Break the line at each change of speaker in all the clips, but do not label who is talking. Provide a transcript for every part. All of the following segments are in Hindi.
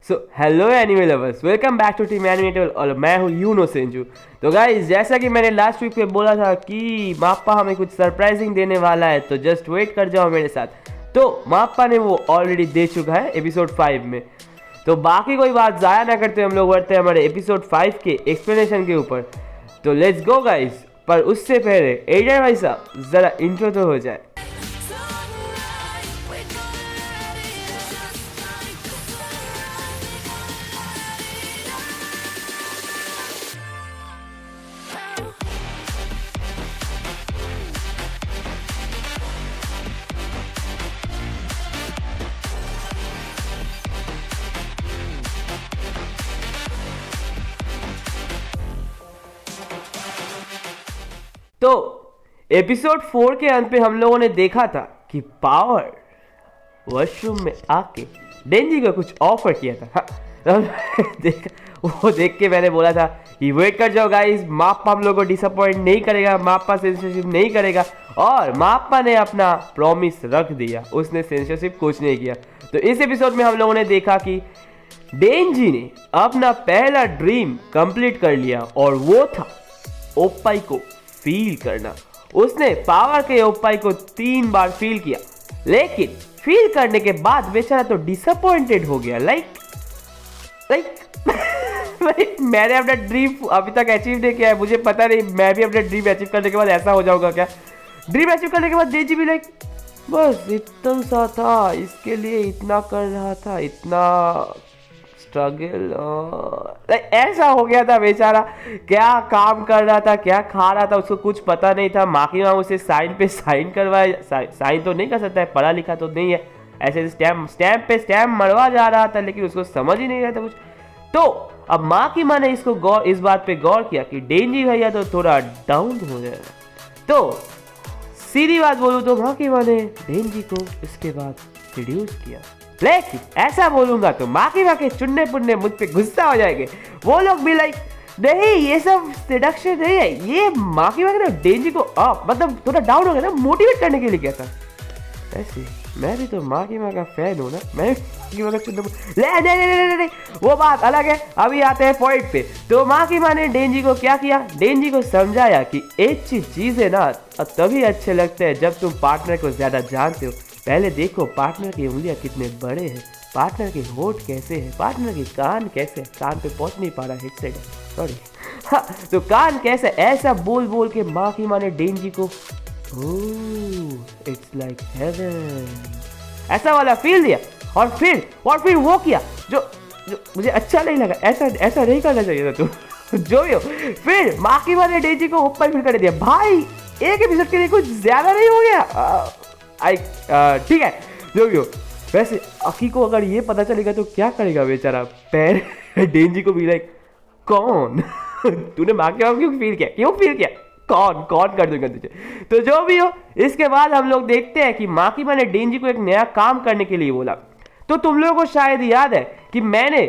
So hello anime lovers, welcome back to team Animetable और मैं हूँ यूनो सेंजू। तो गाइस, जैसा कि मैंने लास्ट वीक पे बोला था कि माप्पा हमें कुछ सरप्राइजिंग देने वाला है, तो जस्ट वेट कर जाओ मेरे साथ। तो माप्पा ने वो ऑलरेडी दे चुका है एपिसोड 5 में। तो बाकी कोई बात ज़ाया ना करते हम लोग बढ़ते हैं हमारे एपिसोड 5 के एक्सप्लेनेशन के ऊपर। तो लेट्स गो गाइस। पर उससे पहले एडर भाई साहब ज़रा इंट्रो तो हो जाए। तो एपिसोड 4 के अंत पे हम लोगों ने देखा था कि पावर वॉशरूम में आके डेंजी को कुछ ऑफर किया था। हाँ, वो देख के मैंने बोला था कि वेट कर जाओ गाइस, माप्पा हम लोग को डिसअपॉइंट नहीं करेगा, माप्पा सेंसरशिप नहीं करेगा। और माप्पा ने अपना प्रॉमिस रख दिया, उसने सेंसरशिप कुछ नहीं किया। तो इस एपिसोड में हम लोगों ने देखा कि डेंजी ने अपना पहला ड्रीम कंप्लीट कर लिया और वो था ओप्पाई को फील करना। उसने पावर के ओप्पाई को 3 बार फील किया, लेकिन फील करने के बाद बेचारा तो डिसअपॉइंटेड हो गया। लाइक मैंने अपना ड्रीम अभी तक अचीव नहीं किया है, मुझे पता नहीं मैं भी अपना ड्रीम अचीव करने के बाद ऐसा हो जाऊंगा क्या। ड्रीम अचीव करने के बाद डेंजी भी लाइक बस इतना सा था, इसके लिए इतना कर रहा था, इतना स्ट्रगल, ऐसा हो गया था बेचारा। क्या काम कर रहा था, क्या खा रहा था, उसको कुछ पता नहीं था। माखी माँ उसे साइन पे साइन करवाया, साइन तो नहीं कर सकता है, पढ़ा लिखा तो नहीं है, ऐसे स्टैम्प पे स्टैम्प मरवा जा रहा था, लेकिन उसको समझ ही नहीं रहा था कुछ। तो अब माखी माँ ने इस बात पे गौर किया कि डेंजी भैया तो थोड़ा डाउन हो गया। तो सीधी बात बोलूँ तो माखी माँ ने डेंजी को इसके बाद रिड्यूस किया, लेकिन ऐसा बोलूंगा तो माखी माँ के चुन्ने पुन्ने मुझ पे गुस्सा हो जाएंगे। वो लोग भी लाइक नहीं, ये सब सिडक्शन नहीं है, ये माखी माँ के ना डेंजी को मतलब थोड़ा डाउन हो गया ना, मोटिवेट करने के लिए किया था। ऐसे मैं भी तो माखी माँ का फैन हूँ ना, मैं माखी माँ का चुन्ने नहीं, वो बात अलग है। अभी आते हैं पॉइंट पे। तो माखी माँ ने डेंजी को क्या किया, डेंजी को समझाया कि एक चीज है ना, तभी अच्छे लगते हैं जब तुम पार्टनर को ज्यादा जानते हो। पहले देखो पार्टनर की उंगलियां कितने बड़े हैं, पार्टनर के होठ कैसे हैं, पार्टनर के कान कैसे, कान पे पहुंच नहीं पा रहा है, साइड सॉरी। हाँ, तो कान कैसे, ऐसा बोल बोल के माखी माँ ने डेंजी को इट्स लाइक हेवन ऐसा वाला फील दिया। और फिर वो किया जो मुझे अच्छा नहीं लगा। ऐसा नहीं करना चाहिए था तू जो भी हो। फिर माखी माँ ने डेंजी को ऊपर फिर कर दिया। भाई एक एपिसोड के लिए कुछ ज्यादा नहीं हो गया? ठीक है जो भी हो। वैसे अकी को अगर ये पता चलेगा तो क्या करेगा बेचारा। पैर डेंजी को भी लाइक कौन तूने माँ के क्यों फील किया, कौन कर दूंगा तुझे। तो जो भी हो, इसके बाद हम लोग देखते हैं कि माखी माँ ने डेंजी को एक नया काम करने के लिए बोला। तो तुम लोगों को शायद याद है कि मैंने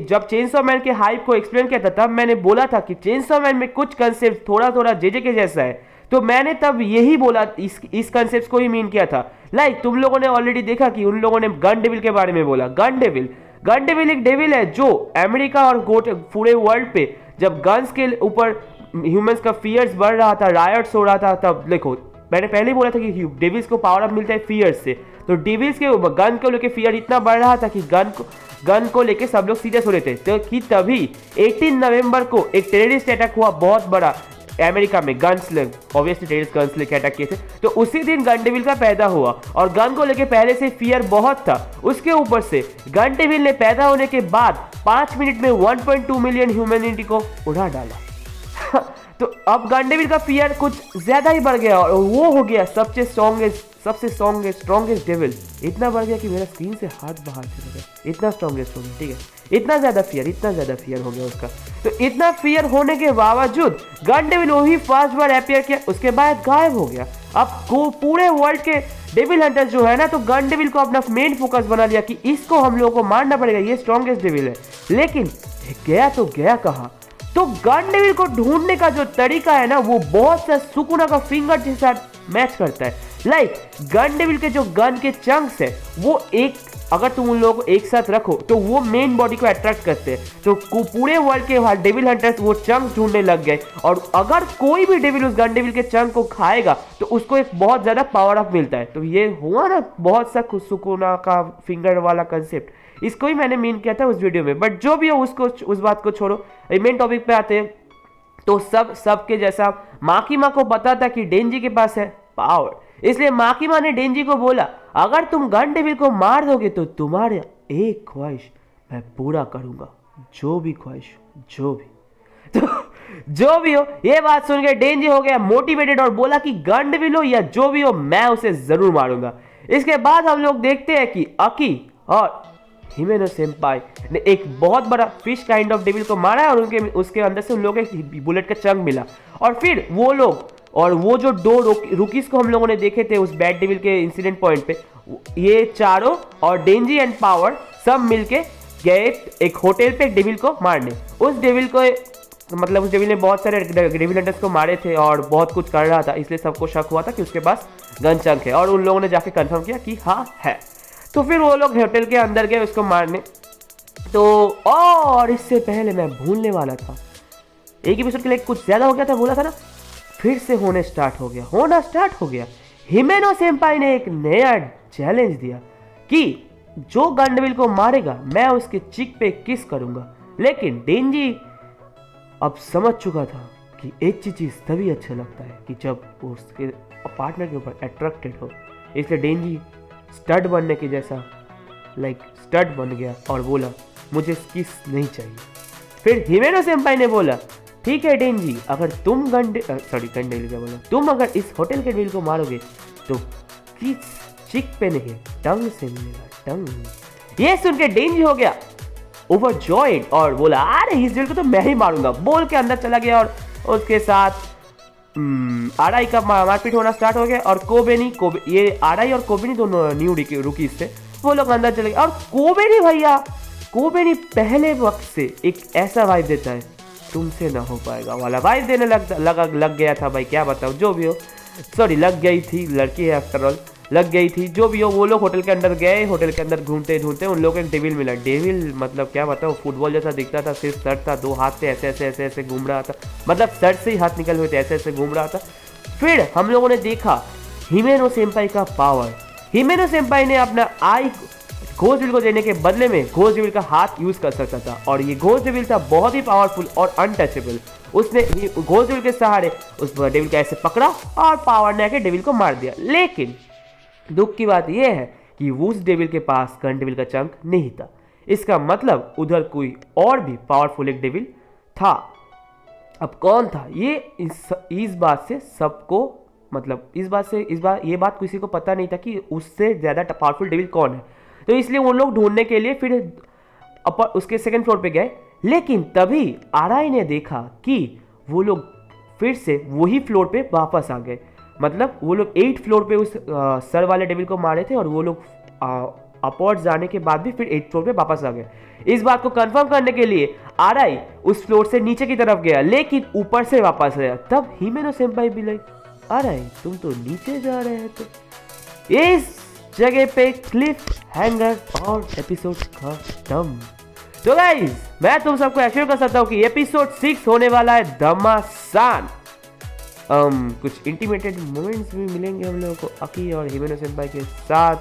जब चेनसॉ मैन के हाइप को एक्सप्लेन किया था, तब मैंने बोला था कि चेनसॉ मैन में कुछ कंसेप्ट थोड़ा जेजे के जैसा है। तो मैंने तब यही बोला, इस कंसेप्ट को ही मीन किया था। लाइक तुम लोगों ने ऑलरेडी देखा कि उन लोगों ने गन डेविल के बारे में बोला। गन डेविल एक डेविल है जो अमेरिका और पूरे वर्ल्ड पे जब गन्स के ऊपर ह्यूमंस का फियर्स बढ़ रहा था, रायट्स हो रहा था, तब देखो मैंने पहले ही बोला था कि डेविल्स को पावर अप मिलता है फियर्स से। तो डेविल्स के गन को लेके फियर इतना बढ़ रहा था कि गन को लेके सब लोग सीरियस हो रहे थे। तो कि तभी 18 नवंबर को एक टेररिस्ट अटैक हुआ बहुत बड़ा अमेरिका में। ऑब्वियसली टेररिस्ट गन्स लेके अटैक किए थे। तो उसी दिन गन डेविल का पैदा हुआ और गन को लेके पहले से फियर बहुत था। उसके ऊपर से गन डेविल ने पैदा होने के बाद 5 मिनट में 1.2 मिलियन ह्यूमैनिटी को उड़ा डाला। तो अब गन डेविल का फियर कुछ ज्यादा ही बढ़ गया और वो हो गया सबसे स्ट्रॉन्गेस्ट डेविल। इतना बढ़ गया कि मेरा स्क्रीन से हाथ बाहर चला गया, इतना स्ट्रॉन्गेस्ट हो गया। ठीक है, इतना ज्यादा फियर हो गया उसका। तो इतना फियर होने के बावजूद गन डेविल वही फर्स्ट बार अपीयर किया, उसके बाद गायब हो गया। अब पूरे वर्ल्ड के डेविल हंटर्स जो है ना, तो गन डेविल को अपना मेन फोकस बना लिया कि इसको हम लोगों को मारना पड़ेगा, ये स्ट्रॉन्गेस्ट डेविल है। लेकिन गया कहाँ? तो गन डेविल को ढूंढने का जो तरीका है ना, वो बहुत सा सुकुना का फिंगर के साथ मैच करता है। लाइक गन डेविल के जो गन के चंक्स है वो एक अगर तुम उन लोगों को एक साथ रखो तो वो मेन बॉडी को अट्रैक्ट करते हैं। तो पूरे वर्ल्ड के डेविल हंटर्स वो चंक ढूंढने लग गए, और अगर कोई भी डेविल उस गन डेविल के चंक को खाएगा तो उसको एक बहुत ज़्यादा पावर अप मिलता है। तो ये हुआ ना बहुत सा सुकुना का फिंगर वाला कंसेप्ट, इसको ही मैंने मीन किया था उस वीडियो में। बट जो भी हो उसको, उस बात को छोड़ो, मेन टॉपिक पे आते हैं। तो सबके जैसा माकीमा को पता था कि डेंजी के पास है पावर, इसलिए माकीमा ने डेंजी को बोला अगर तुम गन डेविल को मार दोगे तो तुम्हारे एक ख्वाहिश मैं पूरा करूंगा, जो भी ख्वाहिश, जो भी। तो जो भी हो, ये बात सुन के डेंजी हो गया मोटिवेटेड और बोला कि गन डेविल हो या जो भी हो मैं उसे जरूर मारूंगा। इसके बाद हम लोग देखते हैं कि अकी और हिमेनो सेंपाई ने एक बहुत बड़ा फिश काइंड ऑफ डेविल को मारा है, और उसके अंदर से उन लोगों को बुलेट का चंक मिला। और फिर वो लोग और वो जो दो रुकीज को हम लोगों ने देखे थे उस बैड डेविल के इंसिडेंट पॉइंट पे, ये चारों और डेंजी एंड पावर सब मिलके गए एक होटल पे एक डेविल को मारने। उस डेविल को मतलब उस डेविल ने बहुत सारे डेविल हंटर्स को मारे थे और बहुत कुछ कर रहा था, इसलिए सबको शक हुआ था कि उसके पास गन चंक है, और उन लोगों ने जाके कंफर्म किया कि हाँ है। तो फिर वो लोग होटल के अंदर गए उसको मारने। तो और इससे पहले मैं भूलने वाला था, एक एपिसोड के लिए कुछ ज्यादा हो गया था, बोला था ना, फिर से होना स्टार्ट हो गया। हिमेनो सेंपाई ने एक नया चैलेंज दिया कि जो गन डेविल को मारेगा मैं उसके चिक पे किस करूंगा। लेकिन डेंजी अब समझ चुका था कि एक चीज तभी अच्छा लगता है कि जब उसके पार्टनर के ऊपर अट्रैक्टेड हो, इसलिए डेंजी स्टड बनने के जैसा स्टड बन गया और बोला मुझे किस नहीं चाहिए। फिर हिमेनो सेंपाई ने बोला ठीक है डेंजी, अगर तुम तुम अगर इस होटल के डेविल को मारोगे तो किस चिक पे नहीं, टंग से मिलेगा, टंग। ये सुन के डेंजी हो गया ओवरजॉयड और बोला अरे इस डेविल को तो मैं ही मारूंगा, बोल के अंदर चला गया। और उसके साथ आराई का मारपीट होना स्टार्ट हो गया। और ये आराई और कोबेनी दोनों न्यू रुकीज थे, वो लोग अंदर चले गए। और कोबेनी पहले वक्त से एक ऐसा वाइब देता है तुमसे ना हो पाएगा वाला वाइब देने लग गया था भाई, क्या बताऊं। जो भी हो, सॉरी लग गई थी, लड़की है आफ्टर ऑल, लग गई थी। जो भी हो, वो लोग होटल के अंदर गए, होटल के अंदर घूमते ढूंढते उन लोगों को एक डेविल मिला। डेविल मतलब क्या बताओ, फुटबॉल जैसा दिखता था, सिर्फ सर था, दो हाथ से ऐसे घूम रहा था, मतलब सर से ही हाथ निकल हुए थे, ऐसे घूम रहा था। फिर हम लोगों ने देखा हिमेनो सेंपाई का पावर। हिमेनो सेंपाई ने अपना आई घोस्ट डेविल को देने के बदले में घोस्ट डेविल का हाथ यूज कर सकता था, और ये घोस्ट डेविल था बहुत ही पावरफुल और अनटचेबल। उसने घोस्ट डेविल के सहारे उस डेविल को ऐसे पकड़ा और पावर ने आके डेविल को मार दिया। लेकिन दुख की बात यह है कि उस डेविल के पास गन डेविल का चंक नहीं था। इसका मतलब उधर कोई और भी पावरफुल एक डेविल था। अब कौन था ये, इस बात से सबको मतलब ये बात किसी को पता नहीं था कि उससे ज्यादा पावरफुल डेविल कौन है। तो इसलिए वो लोग ढूंढने के लिए फिर उसके सेकंड फ्लोर पे गए। लेकिन तभी आराई ने देखा कि वो लोग फिर से वही फ्लोर पे वापस आ गए। मतलब वो लोग 8th फ्लोर पे उस सर वाले डेविल को मारे थे, और वो लोग अपवर्ड जाने के बाद भी फिर 8th फ्लोर पे वापस आ गए। इस बात को कंफर्म करने के लिए आराई उस फ्लोर से नीचे की तरफ गया, लेकिन ऊपर से वापस आया। तब हिमेनो सेंपाई भी लाइक आराई तुम तो नीचे जा रहे थे। इस जगह पे क्लिफ हैंगर और एपिसोड खत्म। तो गाइस मैं तुम सबको एश्योर कर सकता हूँ कि एपिसोड 6 होने वाला है धमासान। कुछ इंटीमेटेड मोमेंट्स भी मिलेंगे हम लोगों को अकी और हिमेनो सेंपाई के साथ।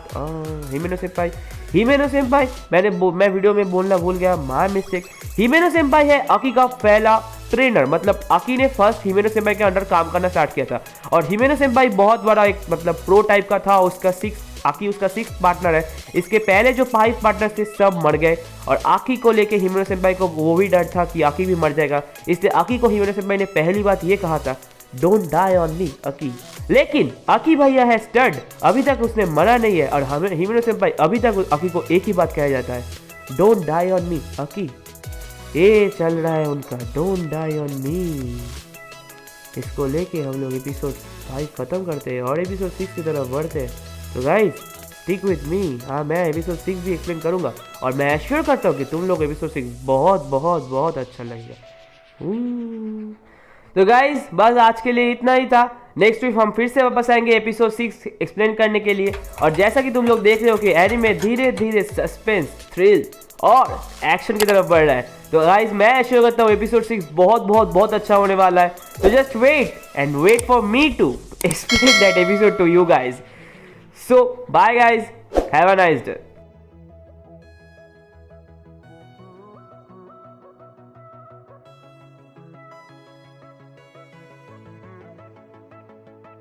हिमेनो सेंपाई मैं वीडियो में बोलना भूल गया, माय मिस्टेक। हिमेनो सेंपाई है अकी का पहला ट्रेनर, मतलब अकी ने फर्स्ट हिमेनो सेंपाई के अंडर काम करना स्टार्ट किया था। और हिमेनो सेंपाई बहुत बड़ा एक मतलब प्रो टाइप का था। आकी उसका 6th पार्टनर है। इसके पहले जो 5 पार्टनर थे सब मर गए, और आकी को लेके हिमेनो सेंपाई को वो भी डर था कि आकी भी मर जाएगा। इसलिए आकी को हिमेनो सेंपाई ने पहली बात ये कहा था, डोंट डाई ऑन मी अकी। लेकिन अकी भैया है स्टड, अभी तक उसने मरा नहीं है। और हिमेनो सेंपाई अभी तक अकी को एक ही बात कहा जाता है, डोंट डाई ऑन मी अकी। ये चल रहा है उनका डोंट डाई ऑन मी। इसको लेके हम लोग एपिसोड 5 खत्म करते हैं और एपिसोड 6 की तरफ बढ़ते हैं। तो गाइस स्टिक विद मी। हाँ, मैं एपिसोड 6 भी एक्सप्लेन करूंगा, और मैं एश्योर करता हूँ कि तुम लोग एपिसोड 6 बहुत बहुत बहुत अच्छा लगेगा। तो गाइस बस आज के लिए इतना ही था। नेक्स्ट वीक हम फिर से वापस आएंगे एपिसोड 6 एक्सप्लेन करने के लिए। और जैसा कि तुम लोग देख रहे हो कि एनीमे धीरे धीरे सस्पेंस, थ्रिल और एक्शन की तरफ बढ़ रहा है, तो गाइस मैं एश्योर करता हूँ एपिसोड 6 बहुत बहुत बहुत अच्छा होने वाला है। तो just wait for me to explain that episode to you guys. So bye guys, have a nice day.